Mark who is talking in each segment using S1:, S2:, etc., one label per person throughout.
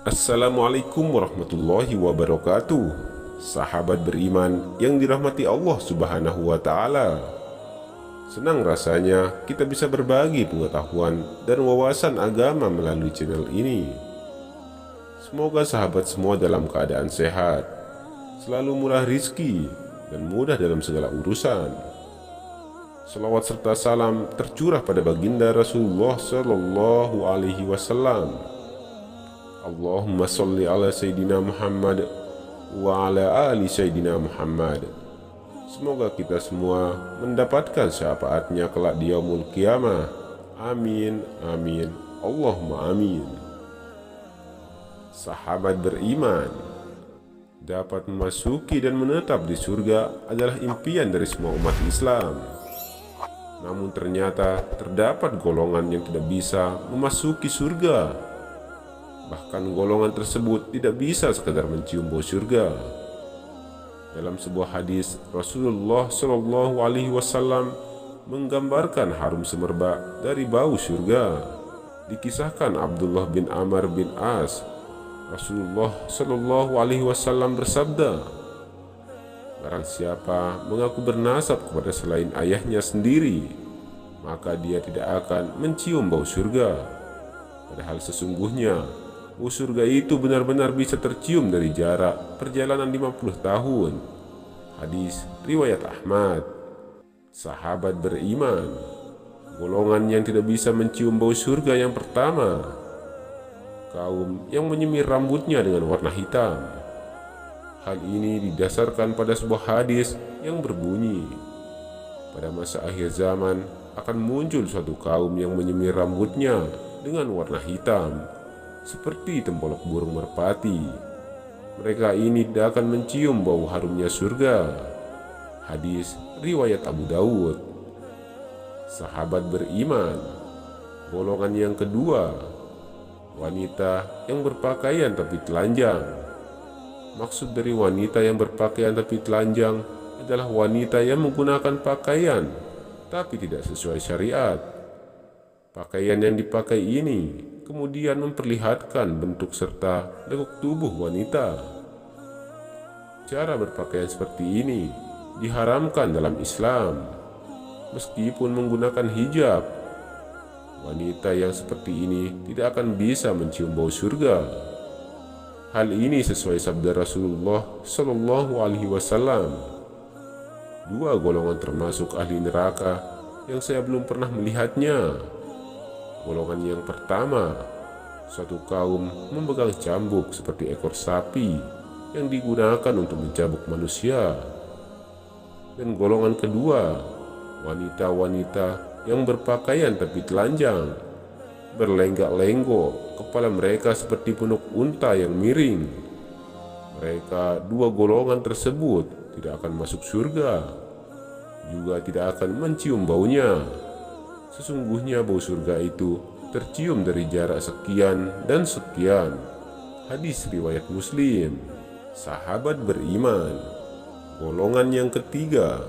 S1: Assalamualaikum warahmatullahi wabarakatuh. Sahabat beriman yang dirahmati Allah Subhanahu wa Ta'ala, senang rasanya kita bisa berbagi pengetahuan dan wawasan agama melalui channel ini. Semoga sahabat semua dalam keadaan sehat, selalu murah rizki, dan mudah dalam segala urusan. Salawat serta salam tercurah pada baginda Rasulullah Sallallahu Alaihi Wasallam. Allahumma salli ala Sayyidina Muhammad wa ala ali Sayyidina Muhammad. Semoga kita semua mendapatkan syafaatnya kelak di yaumul qiyamah. Amin, amin, Allahumma amin. Sahabat beriman, dapat memasuki dan menetap di surga adalah impian dari semua umat Islam. Namun ternyata terdapat golongan yang tidak bisa memasuki surga. Bahkan golongan tersebut tidak bisa sekadar mencium bau surga. Dalam sebuah hadis, Rasulullah Shallallahu Alaihi Wasallam menggambarkan harum semerbak dari bau surga. Dikisahkan Abdullah bin Amr bin As, Rasulullah Shallallahu Alaihi Wasallam bersabda, "Barang siapa mengaku bernasab kepada selain ayahnya sendiri, maka dia tidak akan mencium bau surga. Padahal sesungguhnya bau surga itu benar-benar bisa tercium dari jarak perjalanan 50 tahun. Hadis riwayat Ahmad. Sahabat beriman, golongan yang tidak bisa mencium bau surga yang pertama, kaum yang menyemir rambutnya dengan warna hitam. Hal ini didasarkan pada sebuah hadis yang berbunyi, pada masa akhir zaman akan muncul suatu kaum yang menyemir rambutnya dengan warna hitam seperti tempolok burung merpati. Mereka ini tidak akan mencium bau harumnya surga. Hadis riwayat Abu Dawud. Sahabat beriman, golongan yang kedua, wanita yang berpakaian tapi telanjang. Maksud dari wanita yang berpakaian tapi telanjang adalah wanita yang menggunakan pakaian tapi tidak sesuai syariat. Pakaian yang dipakai ini kemudian memperlihatkan bentuk serta lekuk tubuh wanita. Cara berpakaian seperti ini diharamkan dalam Islam. Meskipun menggunakan hijab, wanita yang seperti ini tidak akan bisa mencium bau surga. Hal ini sesuai sabda Rasulullah Shallallahu Alaihi Wasallam. Dua golongan termasuk ahli neraka yang saya belum pernah melihatnya. Golongan yang pertama, suatu kaum memegang cambuk seperti ekor sapi yang digunakan untuk mencambuk manusia. Dan golongan kedua, wanita-wanita yang berpakaian tapi telanjang, berlenggak-lenggok, kepala mereka seperti punuk unta yang miring. Mereka dua golongan tersebut tidak akan masuk surga, juga tidak akan mencium baunya. Sesungguhnya bau surga itu tercium dari jarak sekian dan sekian. Hadis riwayat Muslim. Sahabat beriman, golongan yang ketiga,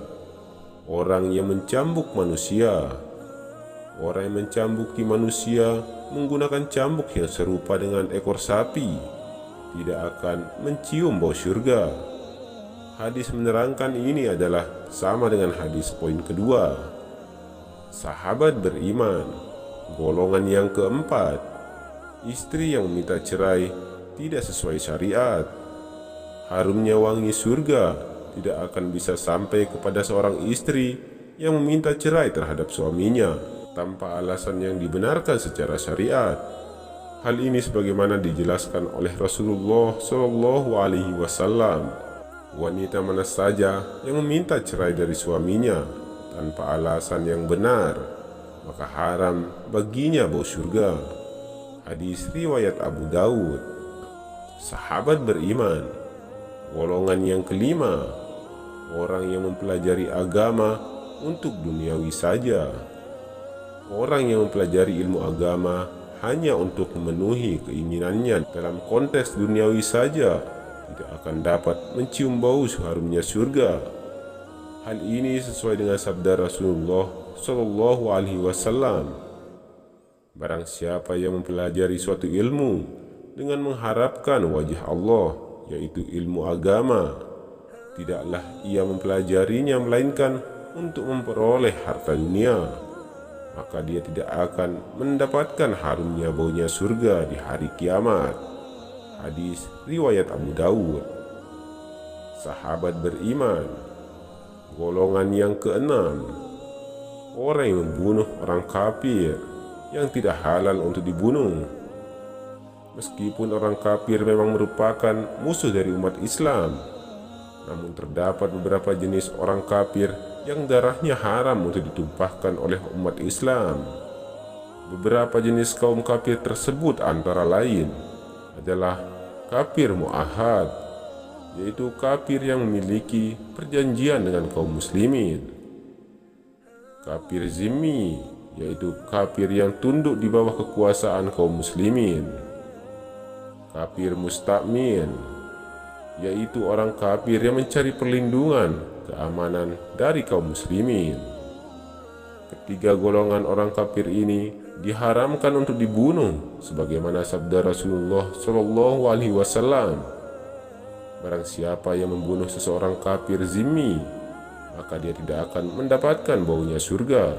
S1: orang yang mencambuk manusia. Orang yang mencambuki manusia menggunakan cambuk yang serupa dengan ekor sapi tidak akan mencium bau surga. Hadis menerangkan ini adalah sama dengan hadis poin kedua. Sahabat beriman, golongan yang keempat, istri yang meminta cerai tidak sesuai syariat. Harumnya wangi surga tidak akan bisa sampai kepada seorang istri yang meminta cerai terhadap suaminya tanpa alasan yang dibenarkan secara syariat. Hal ini sebagaimana dijelaskan oleh Rasulullah Shallallahu Alaihi Wasallam. Wanita mana saja yang meminta cerai dari suaminya tanpa alasan yang benar, maka haram baginya bau surga. Hadis riwayat Abu Dawud. Sahabat beriman, golongan yang kelima, orang yang mempelajari agama untuk duniawi saja. Orang yang mempelajari ilmu agama hanya untuk memenuhi keinginannya dalam konteks duniawi saja, tidak akan dapat mencium bau harumnya surga. Hal ini sesuai dengan sabda Rasulullah Shallallahu Alaihi Wasallam. Barang siapa yang mempelajari suatu ilmu dengan mengharapkan wajah Allah, yaitu ilmu agama. Tidaklah ia mempelajarinya melainkan untuk memperoleh harta dunia, maka dia tidak akan mendapatkan harumnya baunya surga di hari kiamat. Hadis riwayat Abu Dawud. Sahabat beriman. Golongan yang keenam, orang yang membunuh orang kafir yang tidak halal untuk dibunuh. Meskipun orang kafir memang merupakan musuh dari umat Islam, namun terdapat beberapa jenis orang kafir yang darahnya haram untuk ditumpahkan oleh umat Islam. Beberapa jenis kaum kafir tersebut antara lain adalah kafir mu'ahad, yaitu kafir yang memiliki perjanjian dengan kaum muslimin. Kafir zimmi, yaitu kafir yang tunduk di bawah kekuasaan kaum muslimin. Kafir musta'min, yaitu orang kafir yang mencari perlindungan, keamanan dari kaum muslimin. Ketiga golongan orang kafir ini diharamkan untuk dibunuh, sebagaimana sabda Rasulullah SAW. Barang siapa yang membunuh seseorang kafir zimmi, maka dia tidak akan mendapatkan baunya surga.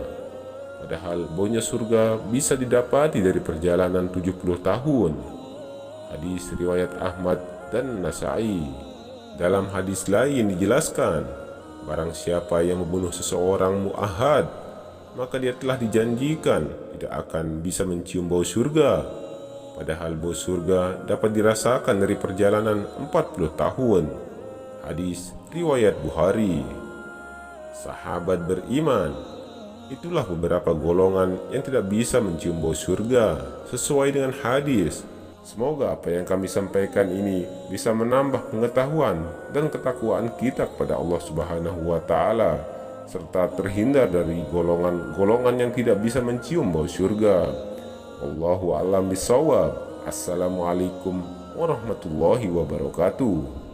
S1: Padahal baunya surga bisa didapati dari perjalanan 70 tahun. Hadis riwayat Ahmad dan Nasai. Dalam hadis lain dijelaskan, barang siapa yang membunuh seseorang mu'ahad, maka dia telah dijanjikan tidak akan bisa mencium bau surga. Padahal bau surga dapat dirasakan dari perjalanan 40 tahun. Hadis riwayat Bukhari. Sahabat beriman. Itulah beberapa golongan yang tidak bisa mencium bau surga sesuai dengan hadis. Semoga apa yang kami sampaikan ini bisa menambah pengetahuan dan ketakwaan kita kepada Allah Subhanahu wa Ta'ala, serta terhindar dari golongan-golongan yang tidak bisa mencium bau surga. Wallahu a'lam bishawab. Assalamualaikum warahmatullahi wabarakatuh.